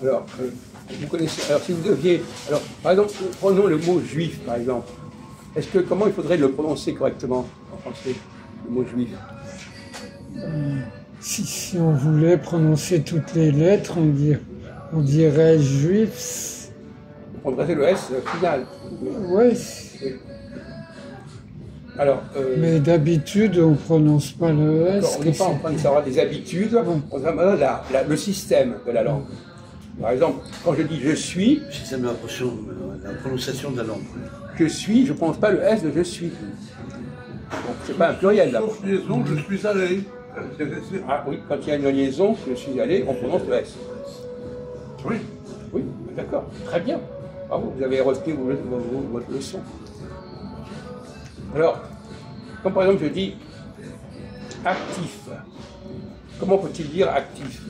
Alors, vous connaissez. Alors, si vous deviez. Alors, par exemple, prenons le mot juif, par exemple. Comment il faudrait le prononcer correctement en français, le mot juif? Si on voulait prononcer toutes les lettres, on dirait juif. On prendrait le S final. Oui. Alors, mais d'habitude, on ne prononce pas le S. On n'est pas en train de savoir des habitudes, on a le système de la langue. Par exemple, quand je dis je suis. Le système de la prononciation de la langue. Je suis, je ne prononce pas le S de je suis. Donc, c'est pas un pluriel là. Sauf liaison, je suis allé. Ah oui, quand il y a une liaison, je suis allé, on prononce le S. Oui. Oui, d'accord, très bien. Bravo, vous avez retenu votre leçon. Alors, comme par exemple je dis actif, comment peut-il dire actif?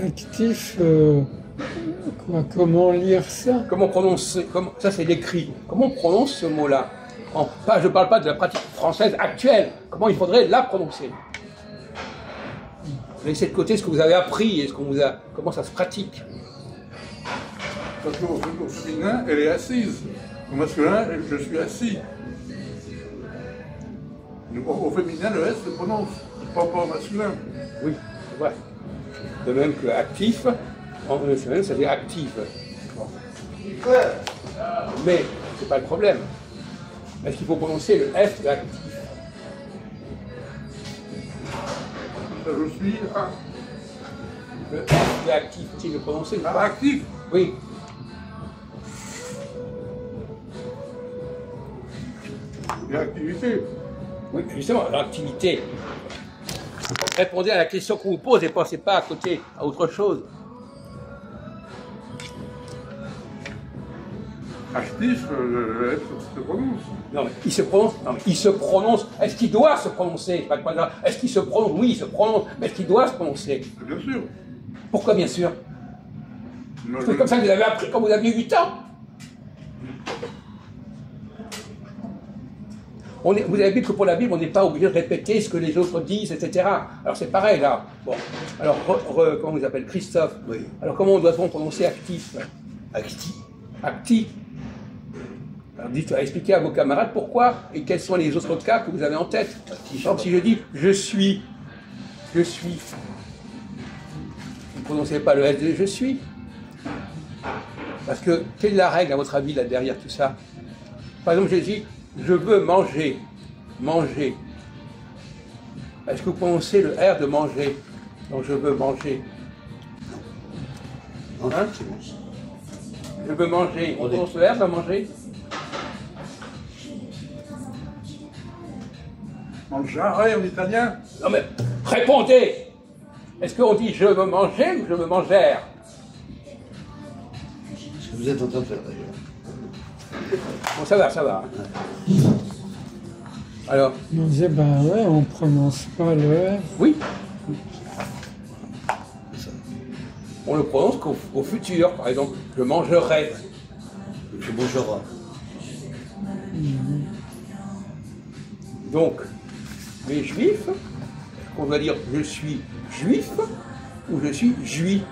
Actif, comment lire ça? Comment prononcer? Ça c'est l'écrit. Comment on prononce ce mot-là? Je ne parle pas de la pratique française actuelle. Comment il faudrait la prononcer? Laissez de côté ce que vous avez appris et comment ça se pratique. Parce qu'au féminin, elle est assise. Au masculin, je suis assis. Au féminin, le S se prononce, pas au masculin. Oui, c'est vrai. De même que actif, en féminin, ça veut dire active. Mais c'est pas le problème. Est-ce qu'il faut prononcer le F de actif? Je suis Le F de actif, faut-il le prononcer ou pas? actif. Oui. Il y a activité. Oui, justement, l'activité. Répondez à la question qu'on vous pose et pensez pas à côté à autre chose. Actif, le F se prononce. Non, mais il se prononce. Non, mais il se prononce. Est-ce qu'il doit se prononcer? Est-ce qu'il se prononce? Oui, il se prononce. Mais est-ce qu'il doit se prononcer? Bien sûr. Pourquoi bien sûr? C'est comme ça que vous avez appris quand vous aviez 8 ans. Vous avez vu que pour la Bible, on n'est pas obligé de répéter ce que les autres disent, etc. Alors c'est pareil là. Bon. Alors, comment on vous appelle? Christophe. Oui. Alors comment doit-on prononcer actif? Acti. Acti. Alors expliquez à vos camarades pourquoi et quels sont les autres cas que vous avez en tête. Donc si je dis je suis, vous ne prononcez pas le S de je suis. Parce que quelle est la règle à votre avis là derrière tout ça? Par exemple, je dis je veux manger. Manger. Est-ce que vous prononcez le R de manger? Donc je veux manger. Hein? Je veux manger. On prononce le R de manger? Mangiare en italien. Non mais répondez! Est-ce qu'on dit je veux manger ou je veux manger? Ce que vous êtes en train de faire d'ailleurs. Bon, ça va. Alors? On disait, ben ouais, on ne prononce pas le F. Oui. On le prononce qu'au futur, par exemple, je mangerai. Je mangerai. Donc, les juifs, on va dire je suis juif ou je suis juif.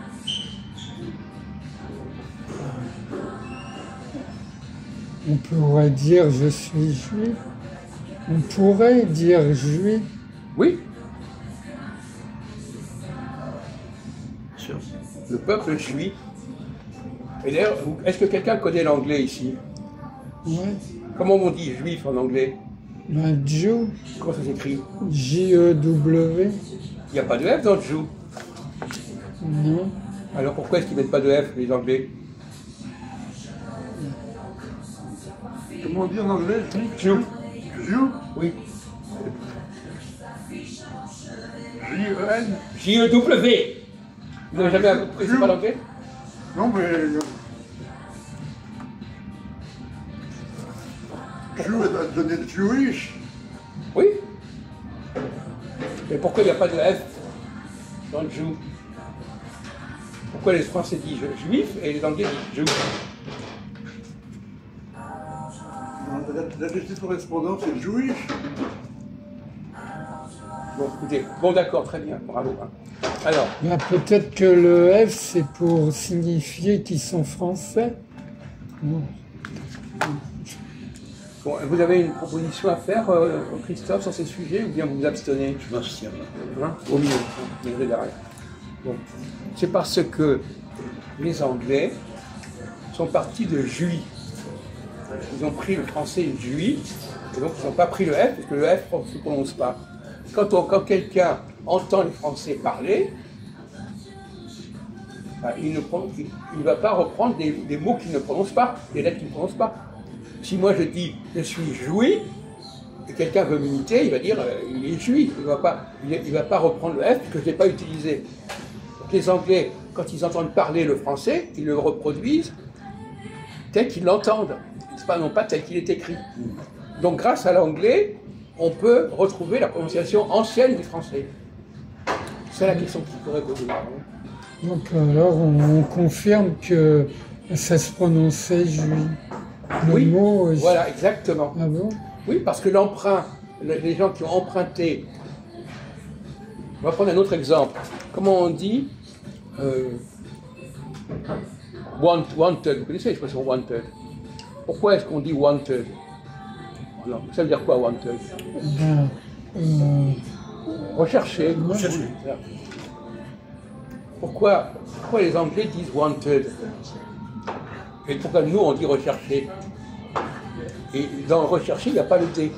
On pourrait dire je suis juif. On pourrait dire juif. Oui. Sûr. Le peuple juif. Et d'ailleurs, est-ce que quelqu'un connaît l'anglais ici? Ouais. Comment on dit juif en anglais? Ben, Jew. Comment ça s'écrit? J-E-W. Il n'y a pas de F dans Jew. Non. Alors pourquoi est-ce qu'ils ne mettent pas de F, les Anglais? Comment on dit en anglais? Jew. Jew. Oui. J-E-N. J-E-W. Vous n'avez jamais appris c'est pas l'anglais? Non, mais. Jew a donné Jewish. Oui. Mais pourquoi il n'y a pas de F dans le Jew? Pourquoi les Français disent juif et les Anglais disent Jew? La justice correspondante, c'est Jewish. Bon, écoutez, bon d'accord, très bien, bravo. Hein. Alors, Ben, peut-être que le F, c'est pour signifier qu'ils sont français. Non. bon, vous avez une proposition à faire, Christophe, sur ces sujets, ou bien vous vous abstenez? Je m'abstiens. Hein, au milieu, derrière. Bon. C'est parce que les Anglais sont partis de juif. Ils ont pris le français juif, et donc ils n'ont pas pris le F, parce que le F ne se prononce pas. Quand quelqu'un entend les Français parler, ben, il ne va pas reprendre des mots qu'il ne prononce pas, des lettres qu'il ne prononce pas. Si moi je dis « je suis juif », et quelqu'un veut m'imiter, il va dire il est juif, il ne va pas reprendre le F que je n'ai pas utilisé. Donc les Anglais, quand ils entendent parler le français, ils le reproduisent tel qu'ils l'entendent, non pas tel qu'il est écrit. Donc grâce à l'anglais, on peut retrouver la prononciation ancienne du français. C'est la question qu'il pourrait poser. Donc alors on confirme que ça se prononçait juif. Le Oui, mot, voilà, exactement. Ah bon? Oui, parce que l'emprunt, les gens qui ont emprunté. On va prendre un autre exemple. Comment on dit wanted, vous connaissez l'expression wanted? Pourquoi est-ce qu'on dit wanted? Alors, ça veut dire quoi wanted? Ben, Rechercher. Rechercher. Pourquoi les Anglais disent wanted? Et pourquoi nous on dit rechercher? Et dans rechercher, il n'y a pas le D.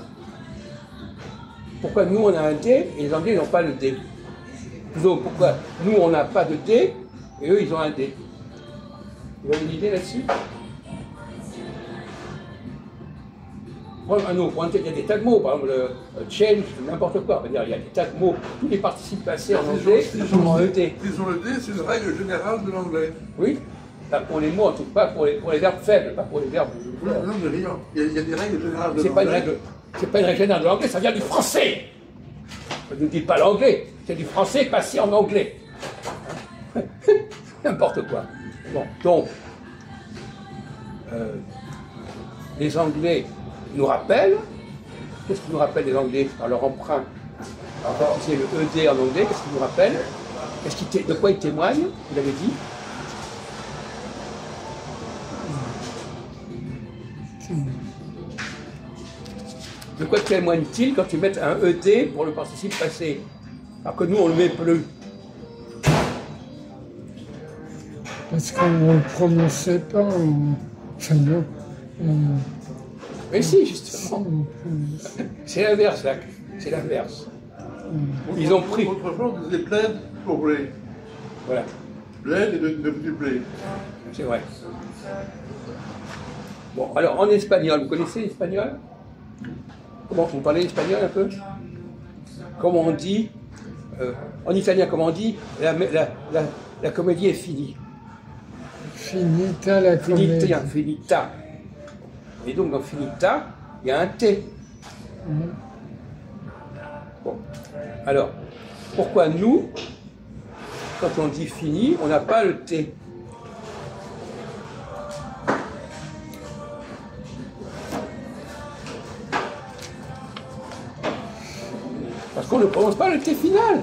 Pourquoi nous on a un D et les Anglais n'ont pas le D? Donc pourquoi nous on n'a pas de D et eux ils ont un D? Vous avez une idée là-dessus? Il y a des tas de mots, par exemple change, n'importe quoi. Il y a des tas de mots, tous les participes passés en anglais sont en ED. Disons le D, c'est une règle générale de l'anglais. Oui, enfin, pour les mots en tout cas, pour les verbes faibles, pas pour les verbes. Oui, non, mais rien. Il y a des règles générales de C'est pas une l'anglais. règle, c'est pas une règle générale de l'anglais, ça vient du français. Ne dites pas l'anglais, c'est du français passé en anglais. N'importe quoi. Bon, donc, les Anglais nous rappellent, qu'est-ce qu'ils nous rappellent les Anglais par leur emprunt? Alors, c'est le ED en anglais, qu'est-ce qu'ils nous rappellent? De quoi ils témoignent? Vous l'avez dit? De quoi témoigne-t-il quand tu mets un ED pour le participe passé? Alors que nous, on ne le met plus. parce qu'on ne le prononçait pas. Enfin non. Mais si, justement. on prononçait. C'est l'inverse, là. C'est l'inverse. Ils ont pris. Autrefois, on disait plaid pour blé. Voilà, Plaid est devenu blé. c'est vrai. Bon, alors en espagnol, vous connaissez l'espagnol? Comment vous parlez espagnol un peu? Comment on dit en italien, comment on dit la comédie est finie? Finita la comédie. Finita, finita. Et donc dans finita, il y a un T. Bon. Alors, pourquoi nous, quand on dit fini, on n'a pas le T? Parce qu'on ne prononce pas le T final.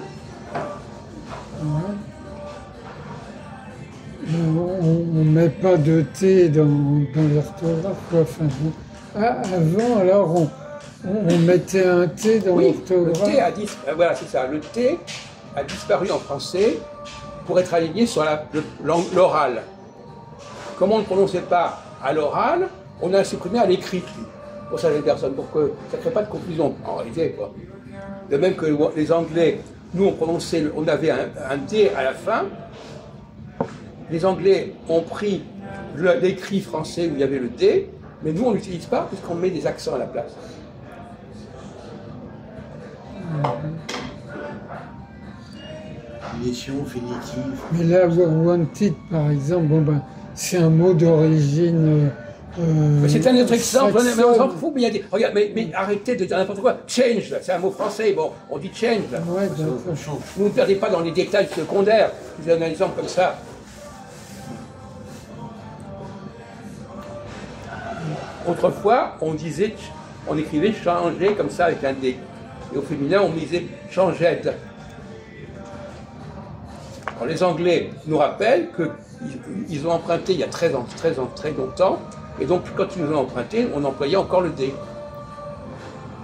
On ne met pas de T dans l'orthographe. Enfin, avant, alors, on mettait un T dans Oui, le l'orthographe. T a disparu. Voilà, c'est ça. Le T a disparu en français pour être aligné sur l'oral. Comme on ne prononçait pas à l'oral, on a supprimé à l'écrit pour certaines personnes, pour que ça ne crée pas de confusion en réalité, quoi. De même que les Anglais, nous on avait un D à la fin. Les Anglais ont pris l'écrit français où il y avait le D, mais nous on ne l'utilise pas puisqu'on met des accents à la place. Finition, finitif. Mais là, wanted, par exemple, bon, ben, c'est un mot d'origine. Mais c'est un autre exemple, mais on s'en saxonne. fout, mais il y a des. Regarde, mais arrêtez de dire n'importe quoi. Change, là, c'est un mot français, bon, on dit change, là. Ouais, d'accord. Vous ne perdez pas dans les détails secondaires. Je vous donne un exemple comme ça. Autrefois, on écrivait changer comme ça avec un D. et au féminin, on disait changeette. Alors, les Anglais nous rappellent qu'ils ont emprunté il y a très longtemps, et donc quand ils nous ont emprunté, on employait encore le D.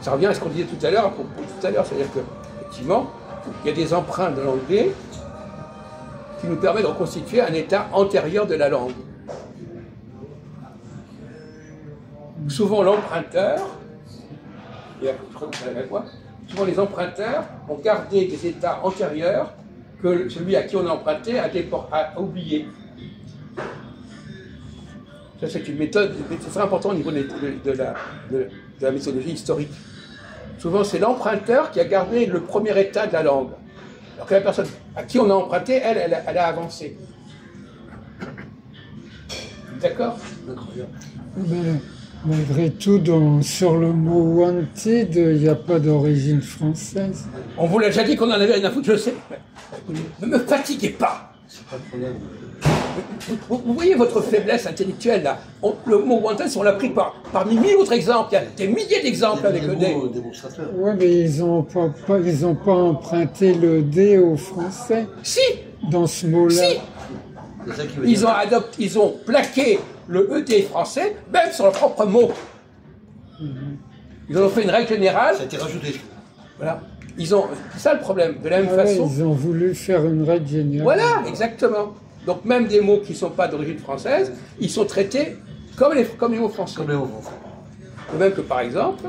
Ça revient à ce qu'on disait tout à l'heure, c'est-à-dire qu'effectivement, il y a des emprunts de l'anglais qui nous permettent de reconstituer un état antérieur de la langue. Souvent l'emprunteur, je crois que vous savez avec moi, souvent les emprunteurs ont gardé des états antérieurs que celui à qui on a emprunté a oublié. Ça, c'est une méthode, c'est très important au niveau de la méthodologie historique. Souvent, c'est l'emprunteur qui a gardé le premier état de la langue. Alors que la personne à qui on a emprunté, elle a avancé. D'accord? Mais, malgré tout, sur le mot wanted, il n'y a pas d'origine française. On vous l'a déjà dit qu'on en avait rien à foutre, je sais. Ne me fatiguez pas. C'est pas le problème. Vous voyez votre faiblesse intellectuelle là. Le mot wanted, on l'a pris parmi 1000 autres exemples. Il y a des milliers d'exemples avec le D. Démonstrateur. Oui, mais ils n'ont pas emprunté le D au français Si, dans ce mot-là. si. C'est ça qui veut dire. Ils ont plaqué le ED français, même sur leur propre mot. Ils ont fait une règle générale. Ça a été rajouté. Voilà. C'est ça le problème. De la même Ah ouais, façon. ils ont voulu faire une règle générale. Voilà, exactement. Donc même des mots qui ne sont pas d'origine française, ils sont traités comme les mots français. Comme les mots français. De même que par exemple,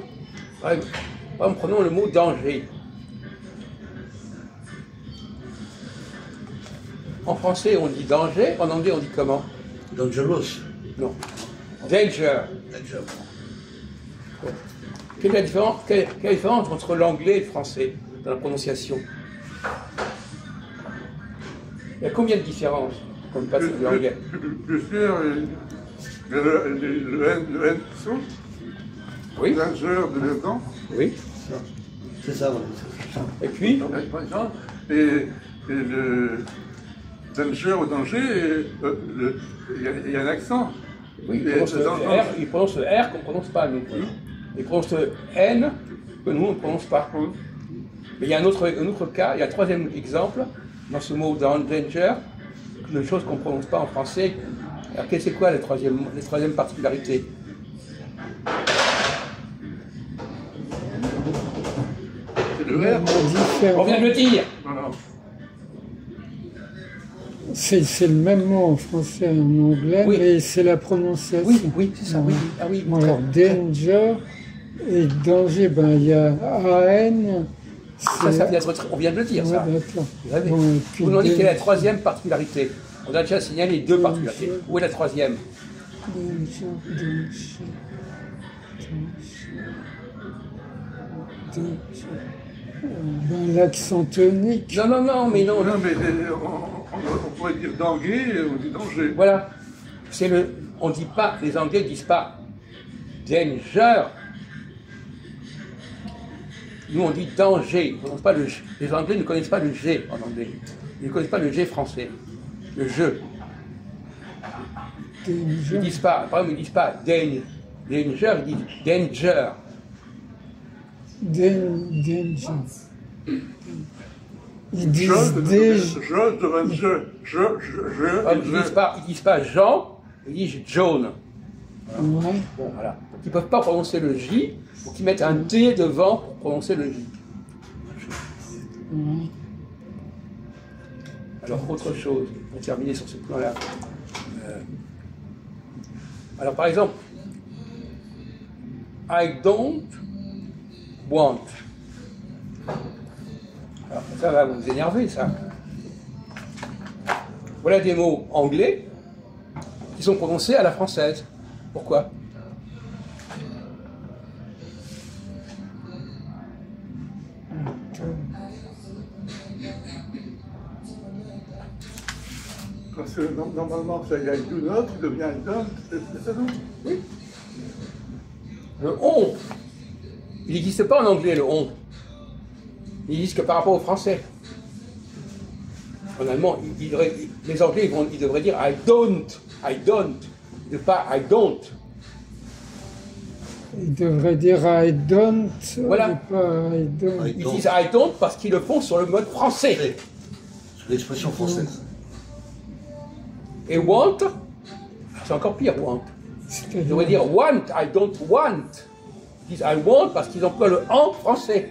prenons le mot danger. En français, on dit danger, en anglais, on dit comment? Dangerous. Non. Danger. Danger. Quelle est la différence entre l'anglais et le français dans la prononciation? Il y a combien de différences quand on passe de l'anglais? Plus sûr, il y a le N dessous, Oui, danger de dedans, oui. C'est ça, voilà. Et puis, et le danger au danger, il y a un accent. oui, Et il prononce le R qu'on ne prononce pas non plus. Il prononce le N que nous on ne prononce pas. Mais il y a un autre cas, il y a un troisième exemple dans ce mot danger, une chose qu'on ne prononce pas en français. Alors c'est quoi les troisième particularités? C'est le R. On vient de le dire. Non, non. C'est le même mot en français et en anglais, Oui. mais c'est la prononciation. Oui, oui, c'est ça, oui. Ah oui, Bon, alors, danger et danger, ben il y a AN. on vient de le dire, Ouais, ça. d'accord. Vous avez- Bon, et puis Vous nous dites quelle est la danger, troisième particularité. On a déjà signalé deux particularités. Où est la troisième? ben, l'accent tonique. Non, mais non. Non, mais on pourrait dire danger, on dit danger. Voilà. On dit pas, les Anglais disent pas danger. Nous, on dit danger. Ils prononcent pas le G. Les Anglais ne connaissent pas le G en anglais. Ils ne connaissent pas le G français. Le jeu. Ils disent pas, par exemple, ils disent pas danger, ils disent danger. Danger. Ils disent Ils disent pas Jean, ils disent John. Ouais. Bon, voilà. Donc, ils ne peuvent pas prononcer le J, donc ils mettent un T devant pour prononcer le J. Ouais. Alors, autre chose, pour terminer sur ce plan-là. Alors, par exemple, I don't want. Alors, ça va vous énerver, ça. Voilà des mots anglais qui sont prononcés à la française. Pourquoi? Parce que normalement, ça y a do not, il devient don't, c'est ça tout. Oui. Le on, il n'existe pas en anglais, le on. Il n'existe que par rapport au français. En allemand, les Anglais, ils devraient dire I don't, ne pas I don't. Il devrait dire I don't, Voilà. et pas I don't. I Ils don't. disent I don't parce qu'ils le font sur le mode français. C'est l'expression française. Et want, c'est encore pire, want. Ils devraient dire want, I don't want. Ils disent I want parce qu'ils emploient le en français.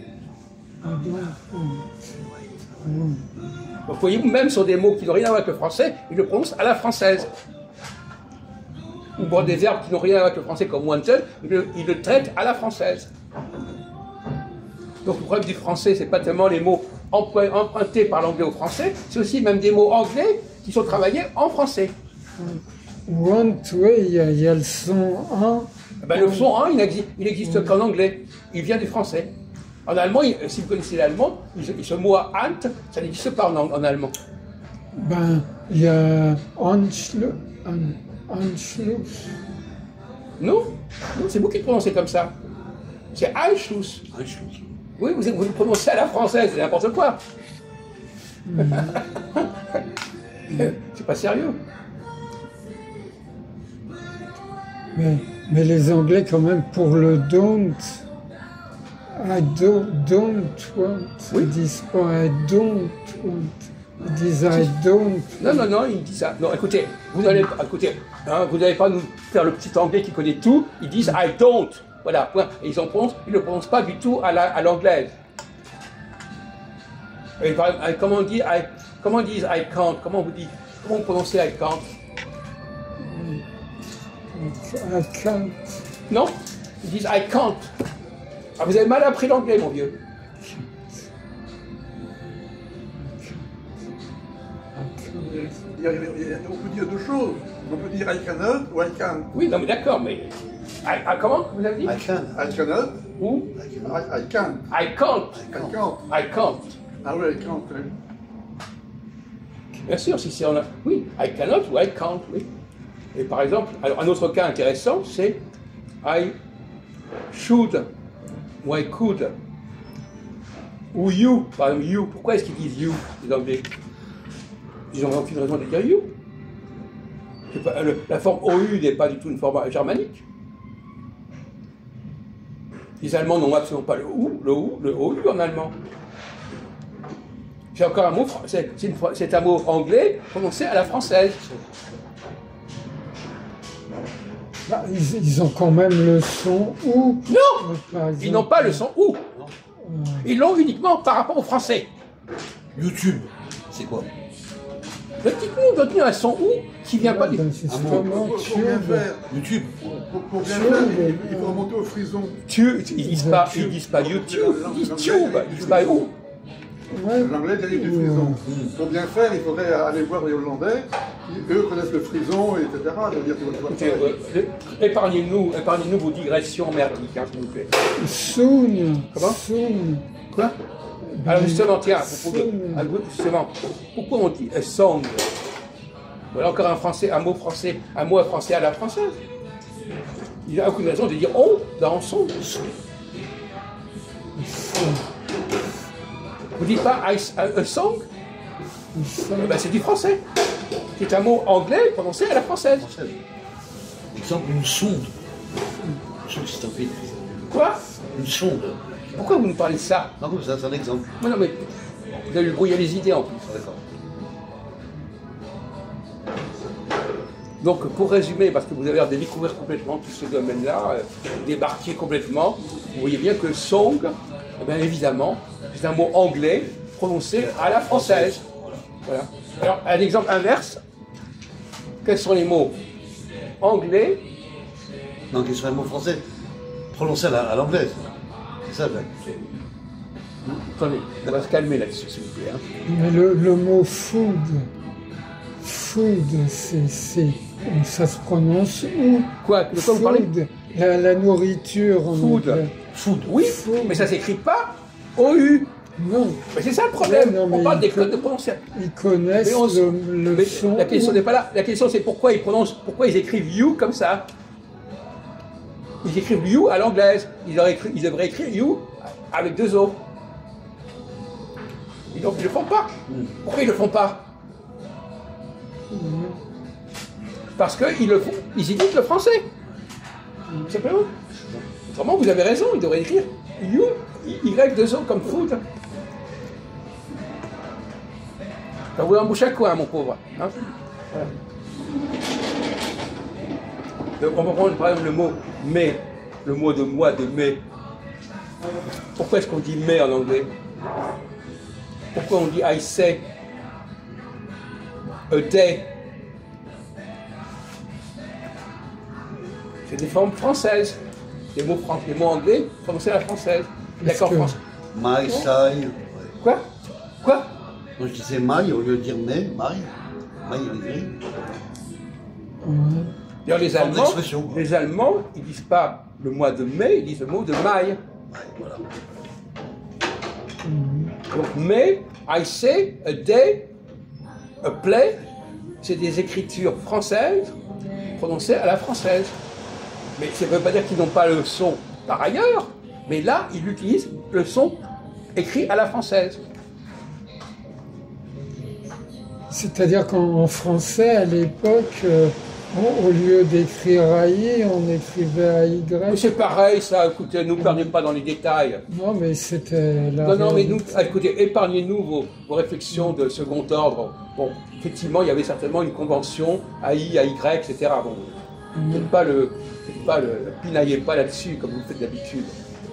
Donc vous voyez, même sur des mots qui n'ont rien à voir avec le français, ils le prononcent à la française. Ou pour des verbes qui n'ont rien à voir avec le français comme wanted, ils le traitent à la française. Donc le problème du français, c'est pas tellement les mots empruntés par l'anglais au français, c'est aussi même des mots anglais qui sont travaillés en français. Want, oui, il y a le son 1. Ben, le son 1, il n'existe qu'en anglais. Il vient du français. En allemand, si vous connaissez l'allemand, ce mot Ant, ça n'existe pas en allemand. Ben, il y a Anschluss. Non, non, c'est vous qui le prononcez comme ça. C'est Anschluss. Anschluss. Oui, vous le prononcez à la française, c'est n'importe quoi. C'est pas sérieux. Mais les Anglais, quand même, pour le don't, I don't want. Oui. Ils disent pas I don't want. Ils disent I don't. Non, il dit ça. Non, écoutez, vous n'allez pas nous faire le petit anglais qui connaît tout. Ils disent I don't. Voilà, point. Et ils ne le prononcent pas du tout à l'anglaise. Et comment ils disent I can't? Comment vous prononcez I can't? I can't. Non, ils disent I can't. Ah, vous avez mal appris l'anglais, mon vieux. On peut dire deux choses. On peut dire I cannot ou I can. Oui, non, mais d'accord, mais. Comment vous avez dit? I can. I cannot, Ou I can. I can't. I can't. I can't. Ah oui, I can't. Oui. Bien sûr, si c'est en. Oui, I cannot ou I can't, oui. Et par exemple, alors, un autre cas intéressant, c'est I should ou I could. Ou you, par exemple, you. Pourquoi est-ce qu'ils disent you, les Anglais? Ils n'ont aucune raison de dire you. La forme OU n'est pas du tout une forme germanique. Les Allemands n'ont absolument pas le OU en allemand. C'est encore un mot, c'est un mot anglais prononcé à la française. Bah, ils ont quand même le son ou. Non, par exemple. ils n'ont pas le son OU. Ils l'ont uniquement par rapport au français. YouTube, c'est quoi? Dites-nous, donnez-nous un son OU qui vient pas du... Ben, c'est Ah vraiment Pour bien tube. faire, YouTube. pour bien faire, il faut remonter au frison. Ils disent pas YouTube, ils disent tube, ils disent pas OU. Ouais. L'anglais dérive du frison. Pour bien faire, il faudrait aller voir les Hollandais, qui eux connaissent le frison, etc. C'est-à-dire qu'ils vont Écoutez, épargnez-nous vos digressions merdiques, hein, s'il vous plaît. Soon. Comment? Soon. Quoi? Alors justement, tiens, Song. justement, pourquoi on dit a song? Voilà encore un mot français à la française. Il n'y a aucune raison de dire on dans son. Vous dites pas a song? Eh ben, c'est du français. C'est un mot anglais prononcé à la française. Française. Exemple, une sonde. Je sais que c'est un pays. Quoi? Une sonde. Pourquoi vous nous parlez de ça? Non, comme ça, c'est un exemple. Non, mais vous allez lui brouiller les idées en plus. Ah, d'accord. Donc, pour résumer, parce que vous avez l'air de découvrir complètement tout ce domaine-là, débarquer complètement, vous voyez bien que song, eh bien évidemment, c'est un mot anglais prononcé à la française. Voilà. Alors, un exemple inverse, quels sont les mots anglais? Non, quel serait le mot français prononcé à l'anglaise. C'est ça, ben. Attendez, on va se calmer là-dessus, s'il vous plaît. Hein. Mais le mot food, ça se prononce où? Quoi? De quoi vous parlez? Food, la nourriture en Food. anglais. Food, oui, Food. mais ça s'écrit pas OU. Non, Mais c'est ça le problème. Ouais, non, On mais parle des codes de prononciation. ils connaissent Mais on- le Mais son. la question ou. n'est pas là. La question c'est pourquoi ils écrivent you comme ça. Ils écrivent you à l'anglaise. Ils devraient écrire you avec deux O. Et donc ils le font pas. Pourquoi ils le font pas? Parce qu'ils le font. Ils imitent le français. Tout simplement. Autrement, vous avez raison, il devrait écrire you, Y2O comme food. Ça vous embouche à quoi, mon pauvre, hein? Voilà. Donc, on va prendre par exemple le mot mais, le mot de moi, de mai. Pourquoi est-ce qu'on dit mais en anglais? Pourquoi on dit I say? A day? C'est des formes françaises. Les mots anglais prononcés à la française. D'accord, français. My, say. Quoi? Quoi? Quand je disais my, au lieu de dire mais, my en gris. D'ailleurs, Forme d'expression. les Allemands, ils disent pas le mois de mai, ils disent le mot de mai. Voilà. Donc, mai, I say, a day, a play, c'est des écritures françaises prononcées à la française. Mais ça ne veut pas dire qu'ils n'ont pas le son par ailleurs, mais là, ils utilisent le son écrit à la française. C'est-à-dire qu'en français, à l'époque, au lieu d'écrire AI, on écrivait AY. Mais c'est pareil, ça, écoutez, ne nous perdez pas dans les détails. Non, mais c'était la Non, mais réalité. écoutez, épargnez-nous vos réflixes de second ordre. Bon, effectivement, il y avait certainement une convention, AI, AY, etc. Bon, pinaillez pas là-dessus, comme vous le faites d'habitude.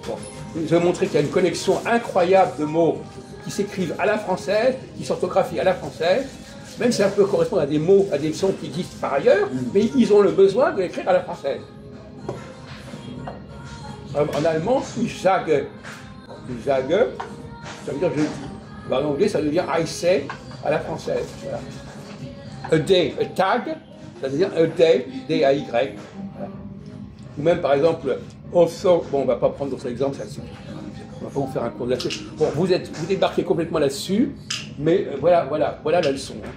Bon. Je vais montrer qu'il y a une connexion incroyable de mots qui s'écrivent à la française, qui s'orthographient à la française, même si ça peut correspondre à des mots, à des sons qui existent par ailleurs, mais ils ont le besoin de l'écrire à la française. En allemand, ich sage, ça veut dire je dis. En anglais, ça veut dire I say à la française. Voilà. A day, a tag, ça veut dire a day, D-A-Y. Voilà. Ou même par exemple, also, bon, on ne va pas prendre d'autres exemples, ça suffit. On ne va pas vous faire un cours là-dessus. Bon, vous débarquez complètement là-dessus, mais voilà la leçon. Hein.